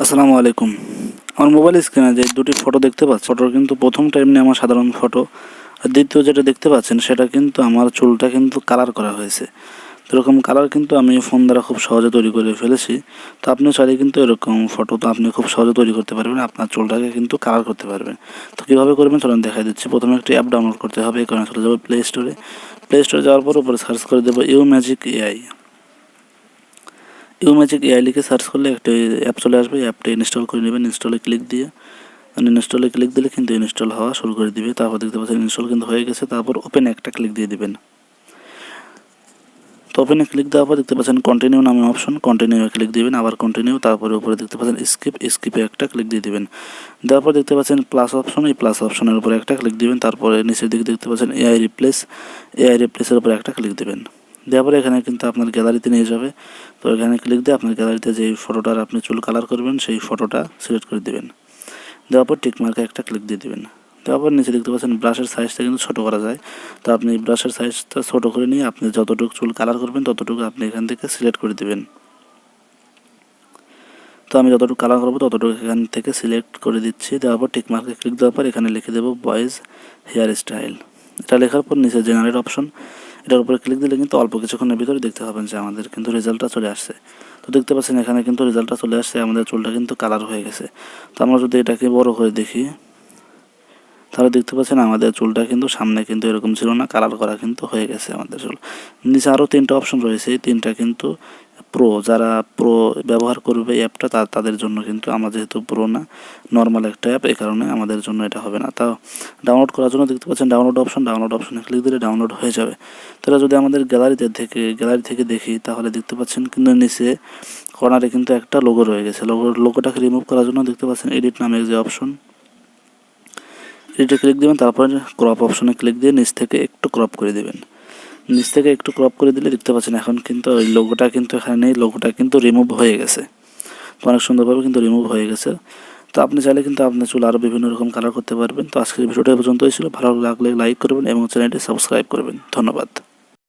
আসসালামু আলাইকুম। আমার মোবাইল স্ক্রিনে যে দুটি ফটো দেখতে পাচ্ছেন, ফটোর কিন্তু প্রথমটা এমনি আমার সাধারণ ফটো, আর দ্বিতীয় যেটা দেখতে পাচ্ছেন সেটা কিন্তু আমার চুলটা কিন্তু কালার করা হয়েছে। তো এরকম কালার কিন্তু আমি ফোন দ্বারা খুব সহজে তৈরি করে ফেলেছি। তো আপনিও চাইলে কিন্তু এরকম ফটো তো আপনি খুব সহজে তৈরি করতে পারবেন, আপনার চুলটাকে কিন্তু কালার করতে পারবেন। তো কীভাবে করবেন চলুন দেখাই দিচ্ছি। প্রথমে একটি অ্যাপ ডাউনলোড করতে হবে, এই কারণে চলে যাবো প্লে স্টোরে। প্লে স্টোরে যাওয়ার পর উপরে সার্চ করে দেবো ম্যাজিক এআই। ম্যাজিক এআই লিখে সার্চ করলে একটি অ্যাপ চলে আসবে। অ্যাপটি ইনস্টল করে নেবেন। ইনস্টলে ক্লিক দিয়ে ইনস্টলে ক্লিক দিলে কিন্তু ইনস্টল হওয়া শুরু করে দিবে। তারপর দেখতে পাচ্ছেন ইনস্টল কিন্তু হয়ে গেছে। তারপর ওপেন একটা ক্লিক দিয়ে দিবেন। তো ওপেনে ক্লিক দেওয়ার পর দেখতে পাচ্ছেন কন্টিনিউ নামে অপশন, কন্টিনিউ ক্লিক দিবেন, আবার কন্টিনিউ, তারপরে উপরে দেখতে পাচ্ছেন স্কিপে একটা ক্লিক দিয়ে দিবেন। দেওয়ার পর দেখতে পাচ্ছেন প্লাস অপশন, এই প্লাস অপশনের উপরে একটা ক্লিক দিবেন। তারপরে নিচের দিকে দেখতে পাচ্ছেন এআই রিপ্লেসের উপরে একটা ক্লিক দিবেন। দেওয়ার পরে এখানে কিন্তু আপনার গ্যালারিতে নিয়ে যাবে। তো এখানে ক্লিক দিয়ে আপনার গ্যালারিতে যেই ফটোটার আপনি চুল কালার করবেন সেই ফটোটা সিলেক্ট করে দেবেন। দেওয়ার পর টিক মার্কে একটা ক্লিক দিয়ে দেবেন। তারপর নিচে দেখতে পাচ্ছেন ব্রাশের সাইজটা কিন্তু ছোটো করা যায়। তো আপনি ব্রাশের সাইজটা ছোটো করে নিয়ে আপনি যতটুকু চুল কালার করবেন ততটুকু আপনি এখান থেকে সিলেক্ট করে দেবেন। তো আমি যতটুকু কালার করবো ততটুকু এখান থেকে সিলেক্ট করে দিচ্ছি। দেওয়ার পর টিক মার্কে ক্লিক দেওয়ার পর এখানে লিখে দেবো বয়েজ হেয়ার স্টাইল। এটা লেখার পর নিচে জেনারেট অপশন, এটার উপরে ক্লিক দিলে কিন্তু অল্প কিছুক্ষণের ভিতরে দেখতে পাবেন যে আমাদের কিন্তু রেজাল্টটা চলে আসছে। তো দেখতে পাচ্ছেন এখানে কিন্তু রেজাল্টটা চলে আসছে, আমাদের চুলটা কিন্তু কালার হয়ে গেছে। তো আমরা যদি এটাকে বড় করে দেখি তাহলে দেখতে পাচ্ছেন আমাদের চুলটা কিন্তু সামনে কিন্তু এরকম ছিল না, কালার করা কিন্তু হয়ে গেছে আমাদের চুল। নিচে আরও তিনটা অপশন রয়েছে, এই তিনটা কিন্তু যারা প্রো ব্যবহার করবে অ্যাপটা তাদের জন্য, কিন্তু আমরা যেহেতু প্রো না, নর্মাল একটা অ্যাপ, এই কারণে আমাদের জন্য এটা হবে না। তাও ডাউনলোড করার জন্য দেখতে পাচ্ছেন ডাউনলোড অপশনে ক্লিক দিলে ডাউনলোড হয়ে যাবে। তাহলে যদি আমাদের গ্যালারি থেকে দেখি তাহলে দেখতে পাচ্ছেন কিন্তু নিচে কর্নারে কিন্তু একটা লোগো রয়ে গেছে। লোগোটাকে রিমুভ করার জন্য দেখতে পাচ্ছেন এডিট নামে যে অপশন, এডিটে ক্লিক দেবেন। তারপর ক্রপ অপশনে ক্লিক দিয়ে নিচ থেকে একটু ক্রপ করে দেবেন। নিচ থেকে একটু ক্রপ করে দিলে দেখতে পাচ্ছেন এখন কিন্তু ওই লোগোটা কিন্তু এখানে নেই, লোগোটা কিন্তু রিমুভ হয়ে গেছে। তো অনেক সুন্দরভাবে কিন্তু রিমুভ হয়ে গেছে। তো আপনি চাইলে কিন্তু আপনার চুল আরও বিভিন্ন রকম কালার করতে পারবেন। তো আজকের ভিডিওটা পর্যন্তই ছিল। ভালো লাগলে লাইক করবেন এবং চ্যানেলটি সাবস্ক্রাইব করবেন। ধন্যবাদ।